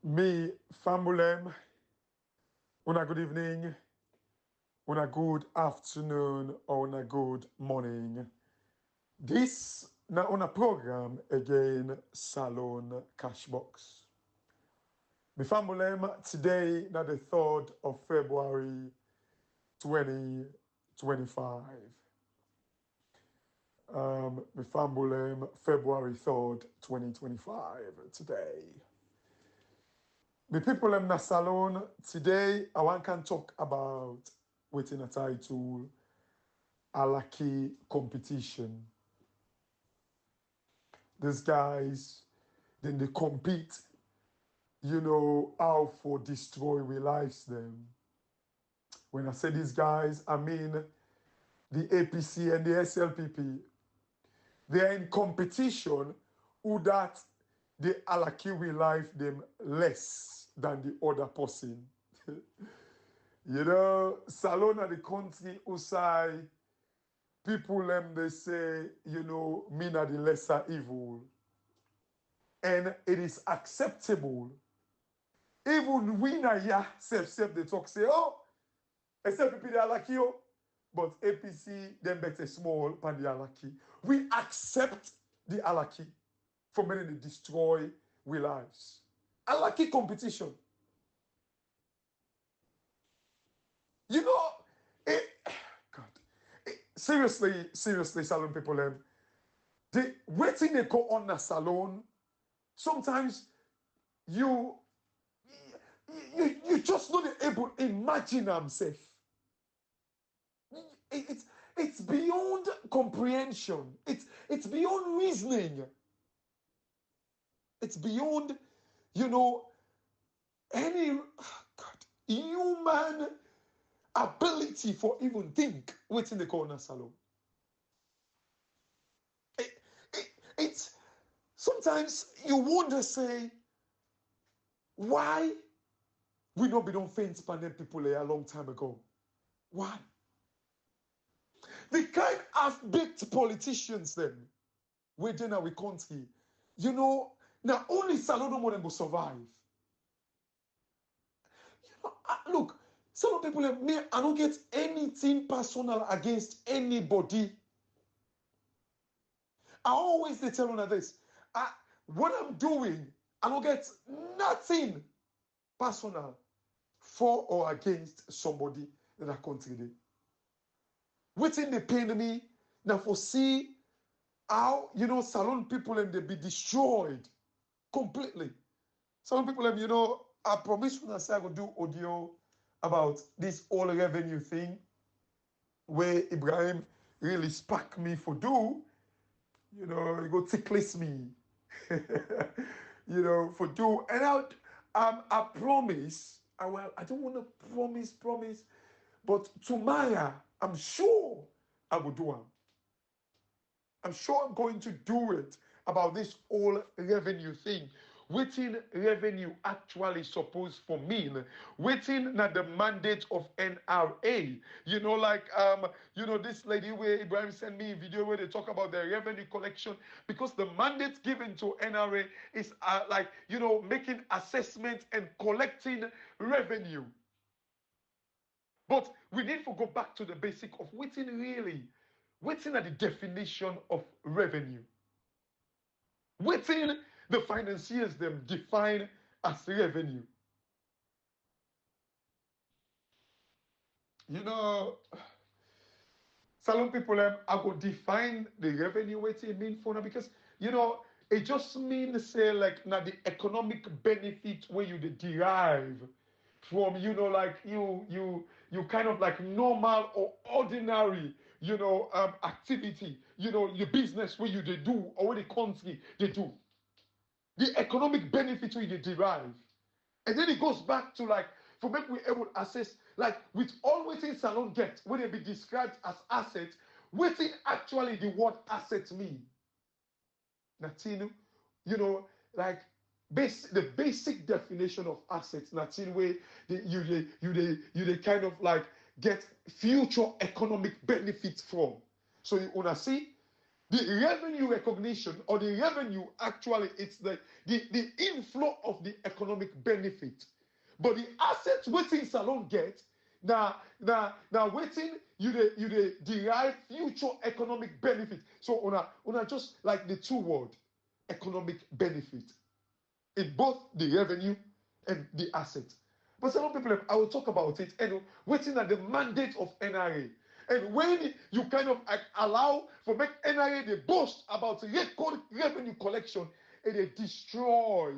Me, Famulem, una good evening, una good afternoon, or una good morning. This na una program again, Salone CASHBOX. Me Famulem, today na the 3rd of February 2025. Me Famulem, February 3rd, 2025, today. The people in the salon today, I want to talk about within a title, Alaki competition. These guys, then they compete, how for destroy we lives them. When I say these guys, I mean the APC and the SLPP. They are in competition who that the Alaki will life them less than the other person. Salon at the country who say people them they say, me na the lesser evil. And it is acceptable. Even we na ya self they talk say, oh, except people they are lucky, oh. But APC them better small pan the Alaki. We accept the Alaki for many to destroy we lives. Alaki competition. God. Seriously, salon people, the waiting they go on a salon, sometimes you just not able to imagine themselves. It's beyond comprehension. It's beyond reasoning. It's beyond, any human ability for even think waiting the corner salon. It's sometimes you wonder, say, why we not be done faint panel people a long time ago? Why? The kind of baked politicians then within our country, now only Salon more than will survive. Look, some people have me, I don't get anything personal against anybody. I always they tell you this. What I'm doing, I don't get nothing personal for or against somebody in that country. Waiting they pain me now for see how salon people and they be destroyed completely. Salon people them, I promise when I say I will do audio about this all revenue thing where Ibrahim really spark me for do. He go ticklish me. For do. And I promise, I don't want to promise, but tomorrow, I'm sure I will do it. I'm sure I'm going to do it about this whole revenue thing. Waiting revenue actually supposed for mean. Waiting not the mandate of NRA. This lady where Ibrahim sent me a video where they talk about the revenue collection because the mandate given to NRA is making assessment and collecting revenue. But we need to go back to the basic of waiting really. Waiting at the definition of revenue. Waiting the financiers them define as revenue. Salon people I go define the revenue waiting mean for now because it just means say like now the economic benefit where you derive from you kind of like normal or ordinary activity your business where you they do or where the country they do the economic benefit where you derive and then it goes back to like for make we able to assess like with all waiting salon get when they be described as assets waiting actually the word asset mean nothing like the basic definition of assets, nothing where you kind of like get future economic benefits from. So you wanna see The revenue recognition or the revenue actually it's the inflow of the economic benefit. But the assets waiting salon get now waiting you derive future economic benefit. So on just like the two word economic benefit in both the revenue and the asset. But some people, I will talk about it and waiting at the mandate of NRA. And when you kind of allow for make NRA they boast about record revenue collection and they destroy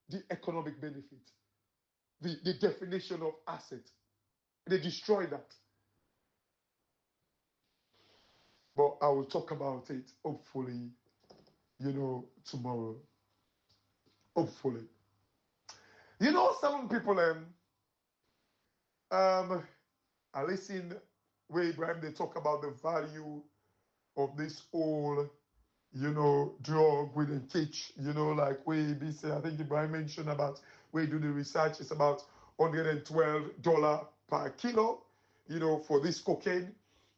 the economic benefit, the definition of asset. They destroy that. But I will talk about it hopefully, tomorrow. Hopefully. Some people I listen where Ibrahim they talk about the value of this whole, drug we didn't teach, like we say, I think Ibrahim mentioned about where you do the research, it's about $112 per kilo, for this cocaine,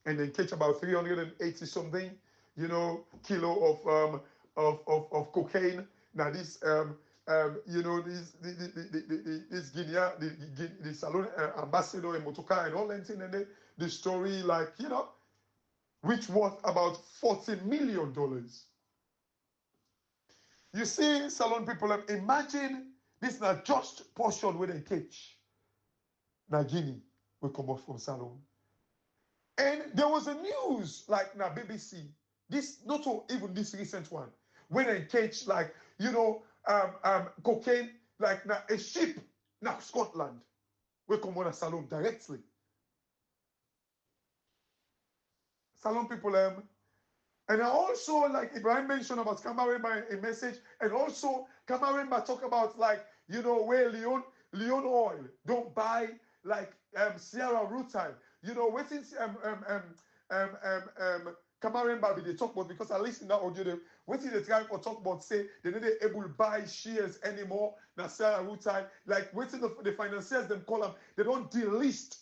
and then catch about 380 something, kilo of cocaine. Now this this Guinea, the Salone ambassador and Motoka and all that thing, and the story, like, which worth about $40 million. You see, Salone people, imagine this not just portion where they catch. Now Guinea will come out from Salone. And there was a news, like now BBC, this not even this recent one, when they catch like, cocaine, like now a ship now Scotland will come on a Salone directly. Salone people, and also like Ibrahim mentioned about Camaremba a message, and also Camaremba talk about like, where Leon oil don't buy like Sierra Rutile, waiting Camaremba they talk about, because I listen that audio, waiting the try for talk about say they not able to buy shares anymore now Sierra Rutile, like waiting the financiers them call them, they don't delist,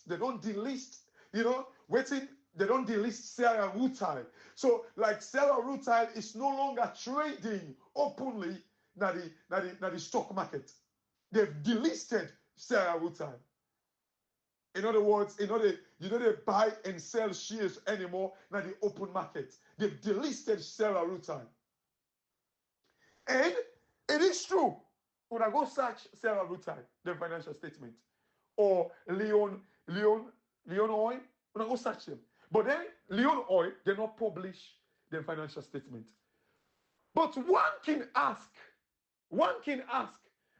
waiting they don't delist Sierra Rutile. So like Sierra Rutile is no longer trading openly na the stock market. They've delisted Sierra Rutile. In other words, they buy and sell shares anymore na the open market. They've delisted Sierra Rutile. And it is true. When I go search Sierra Rutile, the financial statement, or Leon Oil, when I go search them. But then Leon Oil, they not publish their financial statement. But one can ask,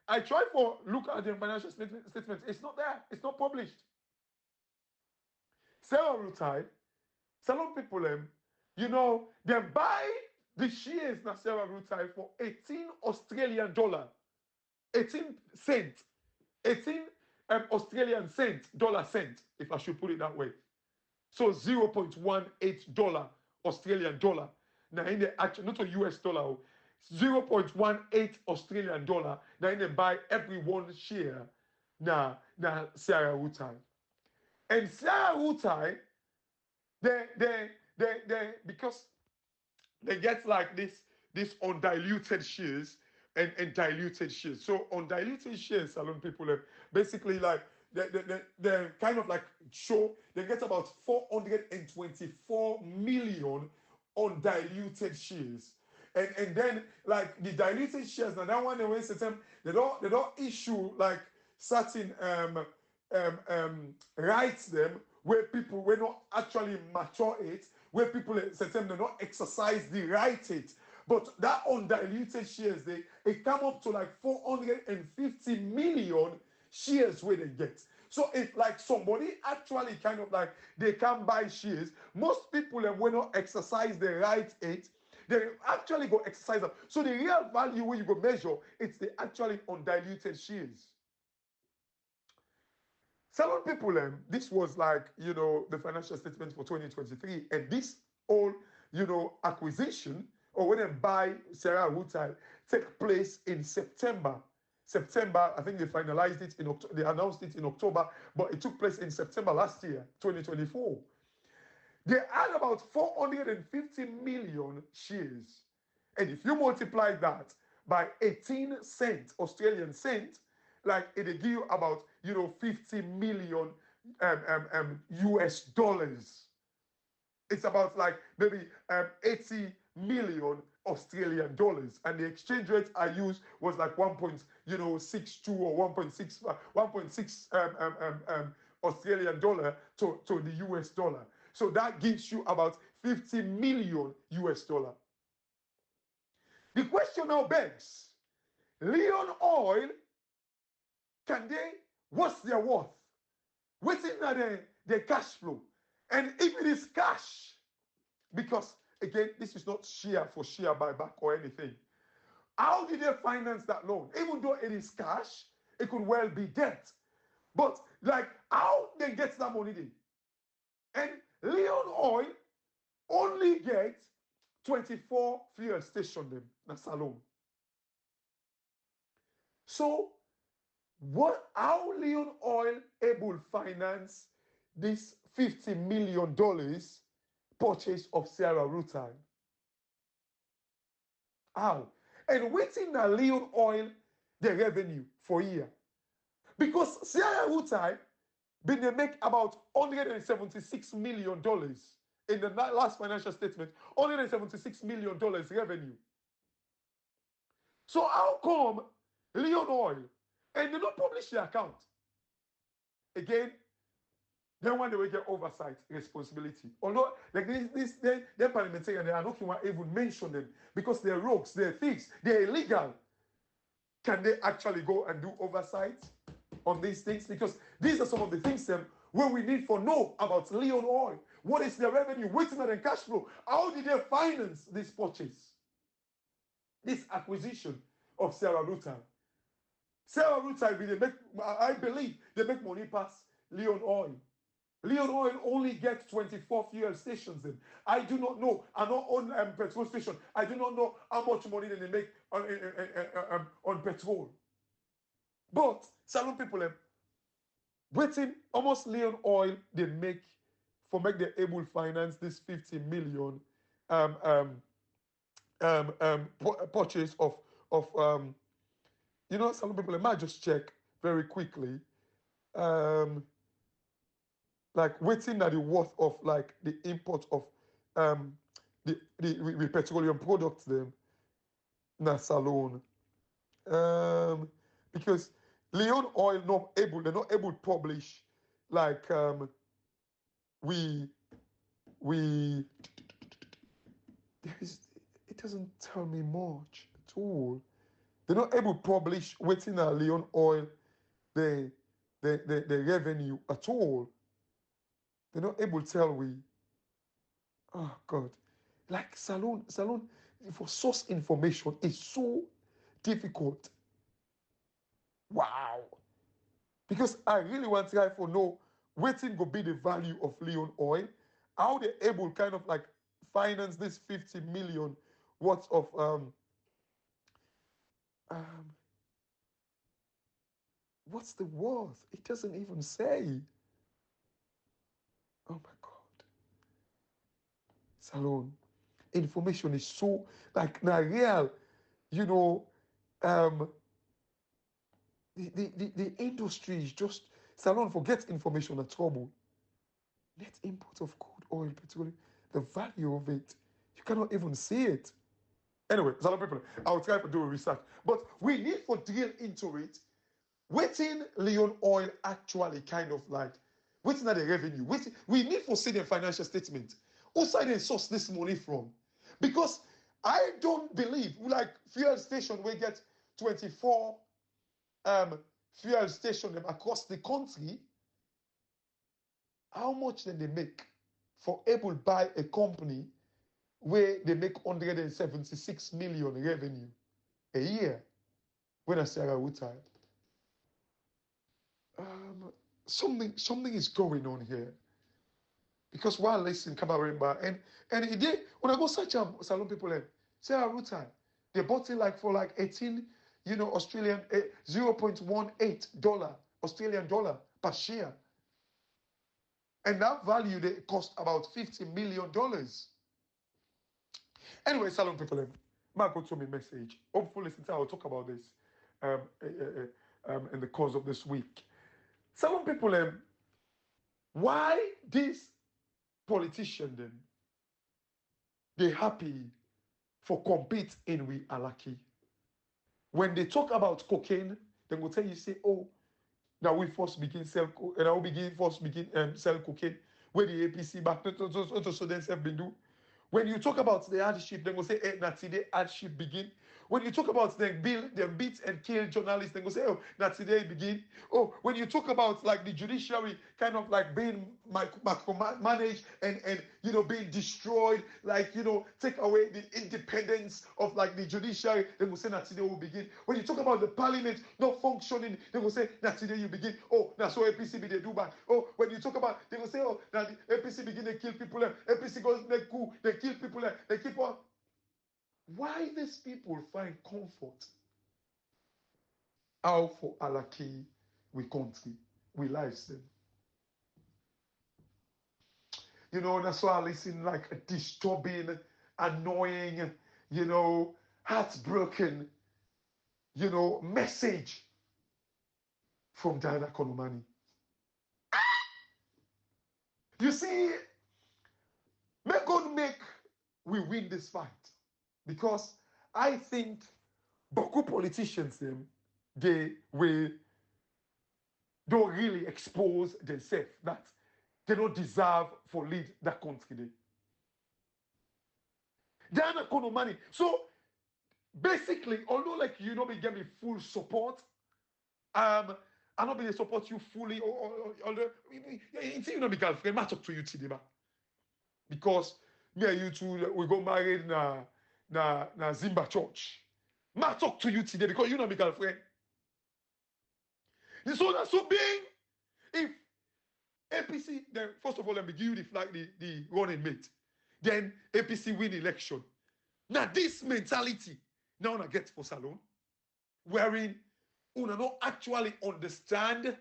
I try for look at their financial statement. It's not there. It's not published. Sierra Rutile, Salone people, they buy the shares na Sierra Rutile for 18 Australian dollar, 18 cent, 18 Australian cent, dollar cent, if I should put it that way. So $0.18 Australian dollar. Now in the actual, not a US dollar, $0.18 Australian dollar. Now in the buy every one share na Sierra Rutile. And Sierra Rutile, they because they get like this undiluted shares and diluted shares. So undiluted shares, Salone people, basically like they kind of like show they get about 424 million undiluted shares. And then like the diluted shares, now that one they waste the time, they don't issue like certain rights them where people will not actually mature it, where people certain they not exercise the right it. But that undiluted shares, it come up to like 450 million shares where they get. So if like somebody actually kind of like they can buy shares, most people will not exercise the right it. They actually go exercise them. So the real value when you go measure, it's the actually undiluted shares. Salone people, this was like, the financial statement for 2023. And this whole, acquisition, or when they buy Sierra Rutile, take place in September. I think they finalized it in October, they announced it in October, but it took place in September last year, 2024. They had about 450 million shares. And if you multiply that by 18 cents, Australian cent, like it will give you about, 50 million US dollars. It's about like maybe 80 million Australian dollars, and the exchange rate I used was like 1.62 or 1.6 Australian dollar to the US dollar. So that gives you about 50 million US dollar. The question now begs, Leon Oil, what's their worth? What's in the cash flow? And if it is cash, because again, this is not share for share buyback or anything. How did they finance that loan? Even though it is cash, it could well be debt. But like, how they get that money then? And Leon Oil only gets 24 fuel stations them in Salone. So how Leon Oil able finance this $50 million purchase of Sierra Rutile? How? And waiting na Leon Oil the revenue for a year. Because Sierra Rutile been they make about $176 million in the last financial statement, $176 million revenue. So how come Leon Oil and they don't publish the account? Again, then when they will get oversight responsibility. Although like they're parliamentarian, they are not going to even mention them because they're rogues, they're thieves, they're illegal. Can they actually go and do oversight on these things? Because these are some of the things where we need to know about Leon Oil. What is their revenue? What's their cash flow? How did they finance this purchase? This acquisition of Sierra Rutile. Sierra Rutile, I believe they make money past Leon Oil. Leon Oil only gets 24 fuel stations in. I do not know. I don't own petrol station. I do not know how much money they make on petrol. But Salone people, waiting almost Leon Oil they make the able finance this 50 million purchase of Salone people. I might just check very quickly. Like waiting at the worth of like the import of the petroleum products them na Salone. Because Leon Oil they're not able to publish like it doesn't tell me much at all. They're not able to publish waiting at Leon Oil the revenue at all. They're not able to tell we. Oh God. Like Salone for source information is so difficult. Wow. Because I really want to try for know waiting go be the value of Leon Oil, how they able kind of like finance this 50 million worth of what's the worth? It doesn't even say. Oh my God. Salone. Information is so like now real, the industry is just Salone forget information at trouble. Net import of crude oil, petroleum, the value of it, you cannot even see it. Anyway, Salone people, I'll try to do a research, but we need to drill into it. Waiting Leon Oil actually kind of like waiting at the revenue. We need to see the financial statement. Who side they source this money from? Because I don't believe like fuel station we get 24 fuel station across the country. How much then they make for able to buy a company where they make 176 million revenue a year when I say I retire? Something is going on here. Because while listening, Kabarimba, and it did, when I go search Salone people, Sierra Rutile, they bought it like for like 18, Australian, $0.18 Australian dollar per share. And that value, they cost about $50 million. Anyway, Salone people, Marco told me message. Hopefully, since I will talk about this in the course of this week. Salone people, why these politicians, then, they happy for compete in with Alaki? When they talk about cocaine, they will tell you, say, oh, now we first begin sell, and I will first begin sell cocaine, where the APC back to so then self been do. When you talk about the hardship, they will say, hey, now today hardship begin. When you talk about them beat and kill journalists, they will say, oh, now today begin. Oh, when you talk about like the judiciary kind of like being micromanaged and being destroyed, like take away the independence of like the judiciary, they will say now today will begin. When you talk about the parliament not functioning, they will say now today you begin. Oh, now so APC be they do back. Oh, when you talk about, they will say, oh, now the APC begin to kill people. APC goes make coup, they kill people. They keep on. Why these people find comfort out for Alaki, we country, we lifestyle? That's why I listen like a disturbing, annoying, heartbroken, message from Diana Kolomani. You see, may God make we win this fight. Because I think beaucoup politicians, they will don't really expose themselves that they don't deserve for lead that country. Diana Kolomani. So basically, although like you be getting me full support, I not be support you fully or until be girlfriend, I talk to you today, because me and you two we go married na Zimba church. I talk to you today because you know my girlfriend. So that's so big. If APC, then first of all, let me give you the flag, the running mate. Then APC win election. Now this mentality, now I get for Salone, wherein you don't actually understand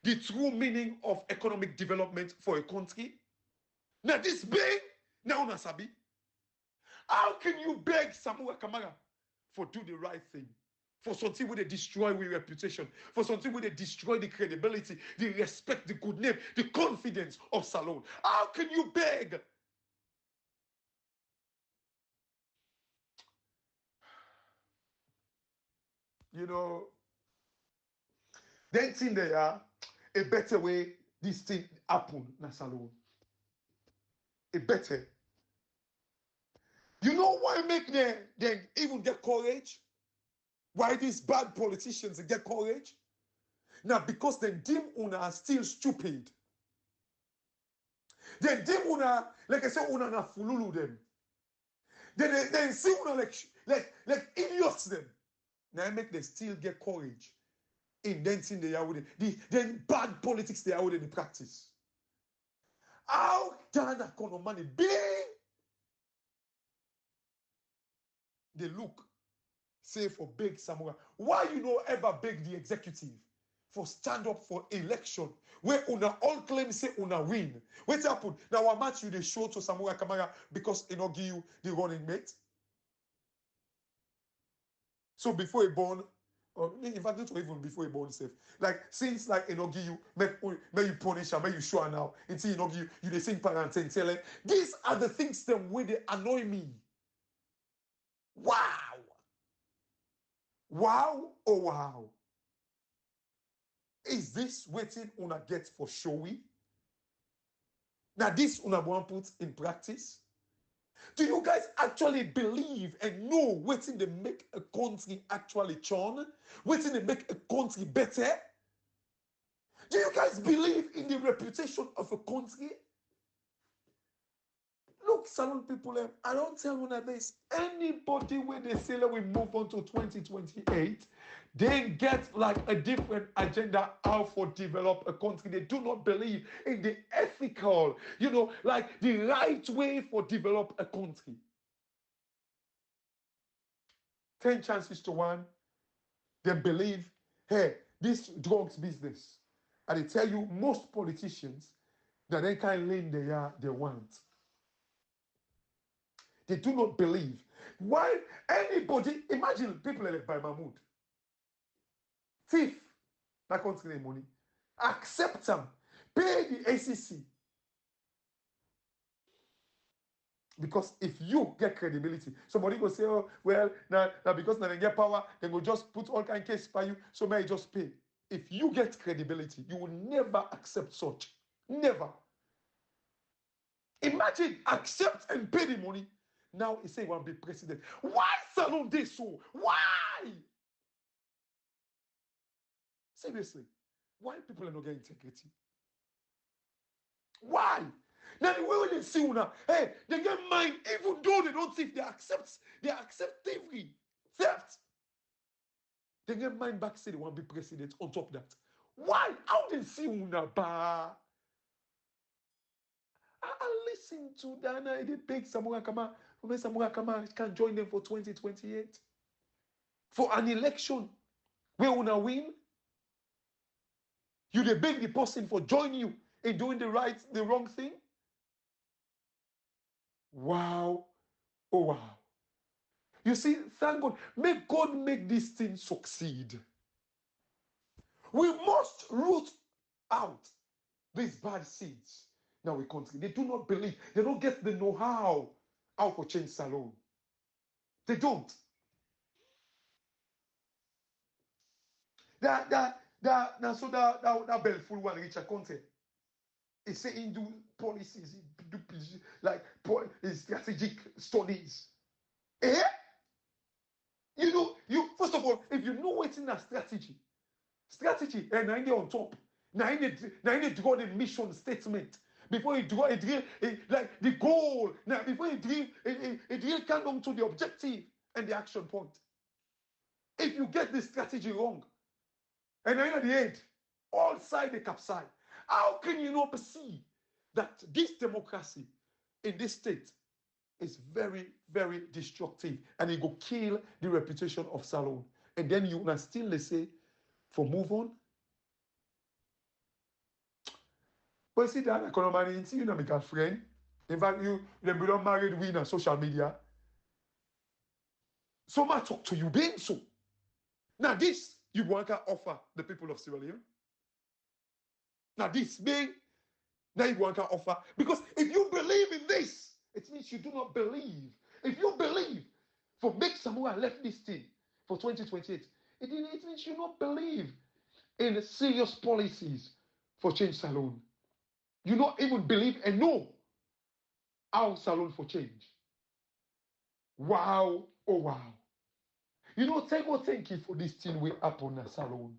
the true meaning of economic development for a country. Now this big, now una sabi. How can you beg Samuel Kamara for do the right thing? For something where they destroy with reputation, for something where they destroy the credibility, the respect, the good name, the confidence of Salone. How can you beg? Then think there are a better way this thing happen na Salone. A better. You know why make them even get courage? Why these bad politicians get courage? Now, because they deem una are still stupid. They deem una, like I said, una na fululu them. They see una like idiots them. Now I make them still get courage in dancing they are with the bad politics they are with in the practice. How can a money be? They look, say for big Samuel. Why you no ever beg the executive for stand up for election where una all claim say una win? What happened? Now our match you they show to Samuel Kamara because he not give you the running mate. So before he born, or in fact not even before he born safe. Like since like he not give you, make you punish him, make you show now. Until he not give you the same parent and tell him. These are the things them where they annoy me. Wow. Wow, oh wow. Is this waiting una get for showy? Now this una want put in practice? Do you guys actually believe and know waiting to make a country actually churn? Waiting to make a country better? Do you guys believe in the reputation of a country? Look, Salone people, I don't tell you this. Anybody when they say that we move on to 2028, they get like a different agenda how for develop a country. They do not believe in the ethical, like the right way for develop a country. 10 chances to 1, they believe, hey, this drugs business. And they tell you most politicians, that they can lane they want. They do not believe. Why anybody, imagine people like by Mahmoud. Thief, that country money. Accept them. Pay the ACC. Because if you get credibility, somebody will say, oh, well, now because now they get power, they will just put all kind of case by you, so may I just pay. If you get credibility, you will never accept such. Never. Imagine, accept and pay the money. Now he say he want to be president. Why Salone this so? Why? Seriously, why people are not getting integrity? Why? Now the way when they see now, hey, they get mind, even though they don't thief, they accept thievery, theft. They get mind back, say they want to be president on top of that. Why? How they see una ba? I listen to Dana, they pick Samura Kama, Samura Kama can join them for 2028. For an election where una win, you they beg the person for joining you in doing the wrong thing. Wow. Oh, wow. You see, thank God. May God make this thing succeed. We must root out these bad seeds. Now we continue. They do not believe. They don't get the know-how to change Salone. They don't. That Belful one, Richard Conte. He say he do policies, he do like strategic studies. Eh? You first of all, if you know what's in that strategy, and now they on top. Now you need draw the mission statement before you draw like the goal. Now before you drill come to the objective and the action point. If you get the strategy wrong, and then at the end, all side they capsize. How can you not perceive that this democracy in this state is very, very destructive and it will kill the reputation of Salone? And then you can still say, for move on. But see that economy, you know, make a friend. In fact, you don't married we on social media. So much talk to you being so. Now this you want to offer the people of Sierra Leone. Now this being now you want to offer, because if you believe in this, it means you do not believe. If you believe for make Samoa left this thing for 2028, it means you don't believe in serious policies for change Salone. You don't even believe and know how Salone for change. Wow, oh wow. You know, thank you for this thing will happen at Salone.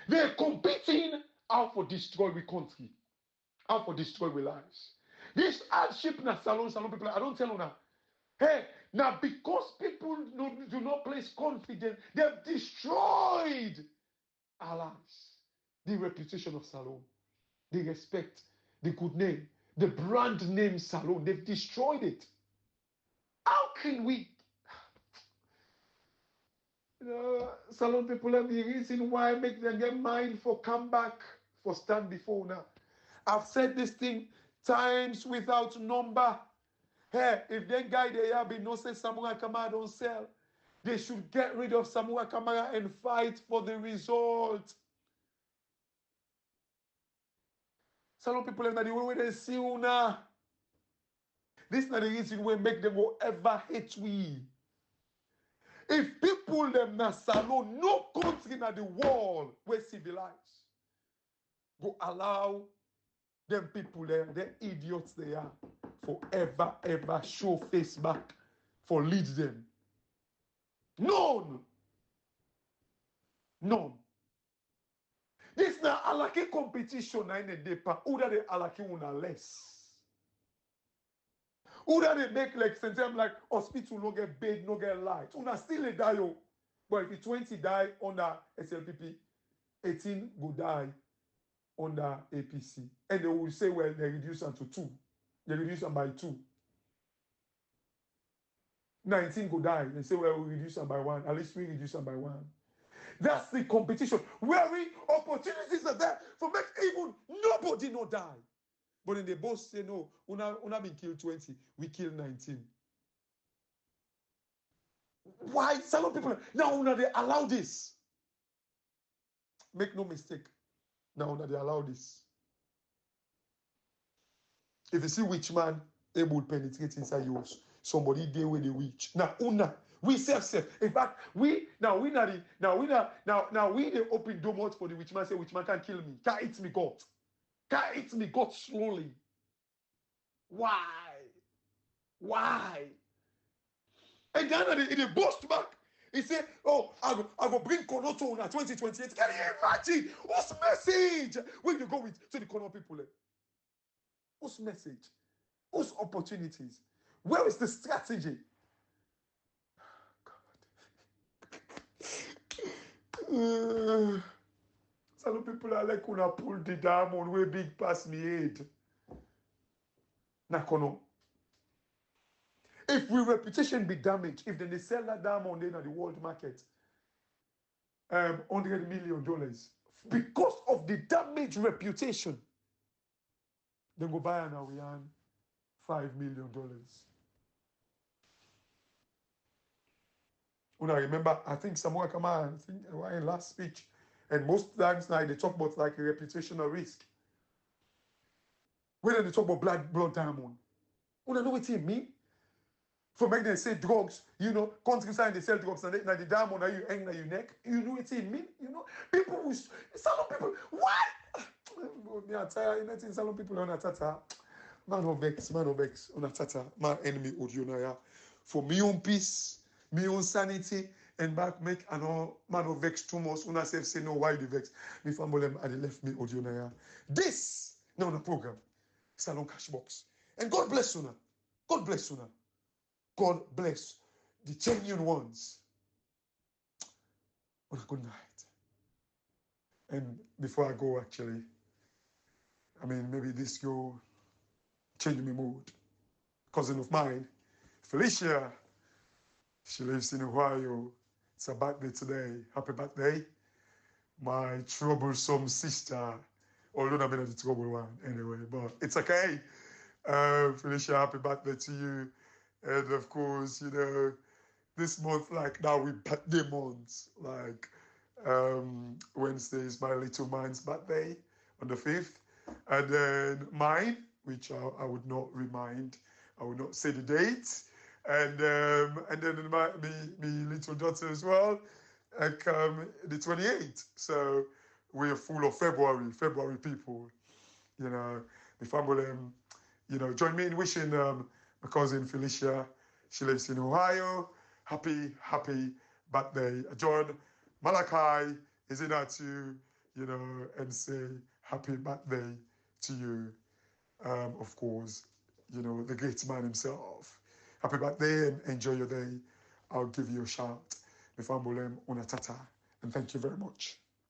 They're competing how for destroy the country, how for destroy the lives. This hardship na Salone people, I don't tell you now. Hey, now because people do not place confidence, they've destroyed our lives, the reputation of Salone, the respect, the good name, the brand name Salone. They've destroyed it. How can we? Salone people have the reason why make them get mind for come back, for stand before now. I've said this thing times without number. Hey, if that guy they have been no say Samoa Kamara don't sell, they should get rid of Samoa Kamara and fight for the result. Salone people have the way they see now. This is not the reason we make them go ever hate we. If people them na Salone, no country in the world where civilized go allow them people there, the idiots they are, forever, ever show face back for lead them. None. None. This na alake competition na in the depa. Who that they alake una less? Who that they make like sometimes like hospital no get bed, no get light. Una still a die yo. But if 20 die under SLPP, 18 go die under APC. And they will say, well, they reduce them to 2. They reduce them by 2. 19 go die. They say, well, we reduce them by 1. At least we reduce them by 1. That's the competition. Where opportunities are there for make even nobody not die. But then they both say, no, una been killed 20, we killed 19. Why? Salon people, now una they allow this. Make no mistake. Now una they allow this. If you see witch man able to penetrate inside yours, somebody there with the witch. Now una, we self. In fact, we they open door mouth for the witch man, say witch man can't kill me, can't eat me God. Can't eat me God slowly. Why? Why? And then they boast back. He said, oh, I go bring Konoto in 2028. Can you imagine? What's message? Where you go with to the Kono people? What's message? What's opportunities? Where is the strategy? God. Some people are like, una pull the diamond way big past me head. Nakono. If we reputation be damaged, if then they sell that diamond in the world market, $100 million, because of the damaged reputation, then go buy an Awian $5 million. When I remember, I think Samuel Kaman, I think in last speech, and most times now they talk about like a reputational risk. When they talk about blood diamond, you know what it mean? For make them say drugs, countryside they sell drugs, and the diamond you hang on your neck. You know what it mean? People will, some people, what? Me I tell you, nothing. Some people on a tata, man of vex, on a tata, my enemy Odionaya. For me own peace, me own sanity, and back make an all man of vex too much. Una self say no, why the vex? Me family and they left me Odionaya. This now the program, Salon CASHBOX, and God bless Una. God bless Una. God bless the genuine ones. On a good night. And before I go, actually, I mean, maybe this go change my mood. Cousin of mine, Felicia, she lives in Ohio. It's her birthday today. Happy birthday. My troublesome sister. Although I'm not the trouble one anyway, but it's okay. Felicia, happy birthday to you. And of course, this month, like now we birthday months. Like Wednesday is my little man's birthday on the 5th. And then mine, which I would not remind, I would not say the date. And then me little daughter as well, come the 28th. So we're full of February people. The family, join me in wishing my cousin Felicia, she lives in Ohio, happy birthday. John Malachi is in that too, and say happy birthday to you. Of course, the great man himself. Happy birthday and enjoy your day. I'll give you a shout. Mifambolem unatata. And thank you very much.